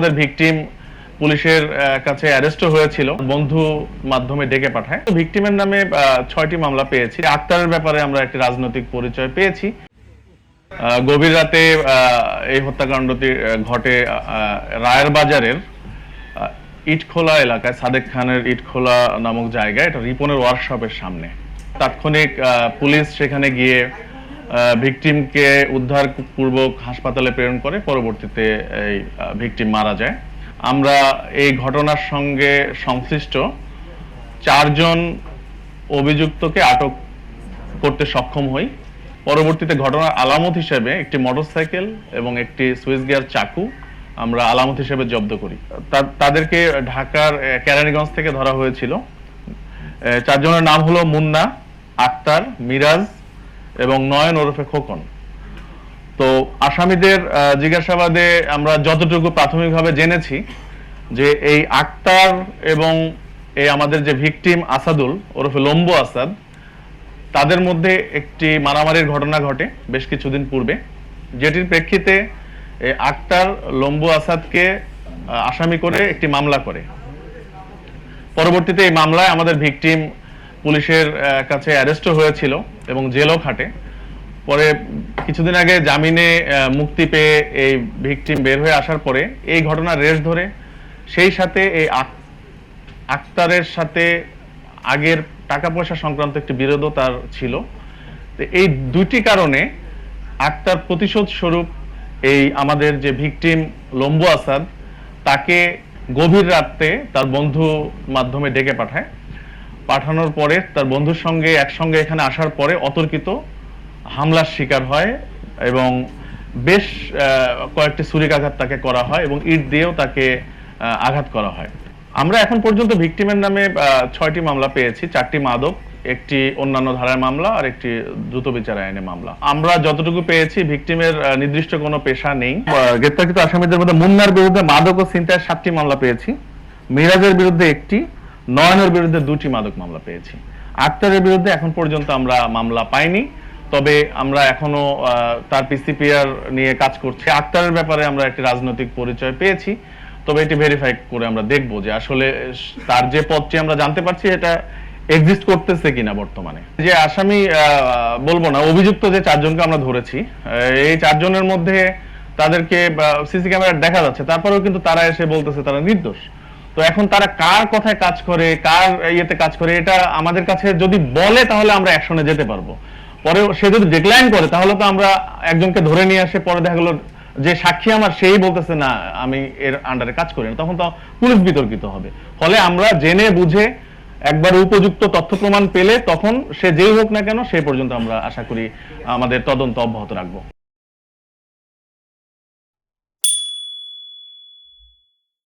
আমাদের ভিকটিম পুলিশের কাছে অ্যারেস্ট হয়েছিল, বন্ধু মাধ্যমে ডেকে পাঠায়। ভিকটিমের নামে 6টি মামলা পেয়েছি। আক্তারের ব্যাপারে আমরা একটি রাজনৈতিক পরিচয় পেয়েছি। গভীর রাতে এই হত্যাকাণ্ডটি ঘটে রায়ের বাজারের ইটখোলা এলাকায়, সাদেক খানের ইটখোলা নামক জায়গায়। এটা রিপনের ওয়ার্কশপের সামনে। তাৎক্ষণিক পুলিশ সেখানে গিয়ে ভিকটিমকে উদ্ধার পূর্বক হাসপাতালে প্রেরণ করে। পরবর্তীতে এই ভিকটিম মারা যায়। আমরা এই ঘটনার সঙ্গে সংশ্লিষ্ট 4 জন অভিযুক্তকে আটক করতে সক্ষম হই। পরবর্তীতে ঘটনার আলামত হিসেবে একটি মোটরসাইকেল এবং একটি সুইচ গিয়ার চাকু আমরা আলামত হিসেবে জব্দ করি। তাদেরকে ঢাকার কেরানীগঞ্জ থেকে ধরা হয়েছিল। 4 জনের নাম হলো মুন্না, আক্তার, মিরাজ এবং নয়ন ওরফে খোকন। তো আসামিদের জিজ্ঞাসাবাদে আমরা যতটুকু প্রাথমিকভাবে জেনেছি যে এই আক্তার এবং এই আমাদের যে ভিকটিম আসাদুল ওরফে লম্বু আসাদ, তাদের মধ্যে একটি মারামারির ঘটনা ঘটে বেশ কিছুদিন পূর্বে, যেটির প্রেক্ষিতে আক্তার লম্বু আসাদকে আসামি করে একটি মামলা করে। পরবর্তীতে এই মামলায় আমাদের ভিকটিম পুলিশের কাছে অ্যারেস্ট হয়েছিল এবং জেলও খাটে। পরে কিছুদিন আগে জামিনে মুক্তি পেয়ে এই ভিকটিম বের হয়ে আসার পরে এই ঘটনার রেশ ধরে সেই সাথে এই আক্তারের সাথে আগের টাকা পয়সা সংক্রান্ত একটি বিরোধ তার ছিল। এই দুটি কারণে আক্তার প্রতিশোধ স্বরূপ এই আমাদের যে ভিকটিম লম্বু আসাদ, তাকে গভীর রাতে তার বন্ধু মাধ্যমে ডেকে পাঠায়। পাঠানোর পরে তার বন্ধুর সঙ্গে একসঙ্গে এখানে আসার পরে অতর্কিত হামলার শিকার হয় এবং বেশ কয়েকটি ছুরিকাঘাত তাকে করা হয় এবং ইট দিয়েও তাকে আঘাত করা হয়। আমরা এখন পর্যন্ত ভিকটিমের নামে 6টি মামলা পেয়েছি। 4টি মাদক, একটি অন্যান্য ধারার মামলা আর একটি দ্রুত বিচার আইনে মামলা। আমরা যতটুকু পেয়েছি ভিকটিমের নির্দিষ্ট কোনো পেশা নেই। গ্রেপ্তারকৃত আসামিদের মধ্যে মুন্নার বিরুদ্ধে মাদক ও ছিনতাইয়ের 7টি মামলা পেয়েছি, মিরাজের বিরুদ্ধে 1টি, নয়নের বিরুদ্ধে 2টি মাদক মামলা পেয়েছি। আক্তারের বিরুদ্ধে এখন পর্যন্ত আমরা মামলা পাইনি, তবে আমরা এখনো তার পিসিপিআর নিয়ে কাজ করছি। আক্তারের ব্যাপারে আমরা একটি রাজনৈতিক পরিচয় পেয়েছি, তবে এটি ভেরিফাই করে আমরা দেখব যে আসলে তার যে পদটি আমরা জানতে পারছি এটা এক্সিস্ট করতেছে কিনা বর্তমানে। যে আসামি বলবো না, অভিযুক্ত যে 4 জনকে আমরা ধরেছি, এই 4 জনের মধ্যে তাদেরকে সিসি ক্যামেরা দেখা যাচ্ছে, তারপরেও কিন্তু তারা এসে বলতেছে তারা নির্দোষ। তো এখন তারা কার কথায় কাজ করে, কার ইয়েতে কাজ করে, এটা আমাদের কাছে যদি বলে তাহলে আমরা অ্যাকশনে যেতে পারবো। পরে সে যদি ডিক্লাইন করে তাহলে তো আমরা একজনকে ধরে নিয়ে আসে, পরে দেখা গেলো যে সাক্ষী আমার সেই বলতেছে না আমি এর আন্ডারে কাজ করি না, তখন তো পুলিশ বিতর্কিত হবে। ফলে আমরা জেনে বুঝে একবার উপযুক্ত তথ্য প্রমাণ পেলে তখন সে যেই হোক না কেন সেই পর্যন্ত আমরা আশা করি আমাদের তদন্ত অব্যাহত রাখবো।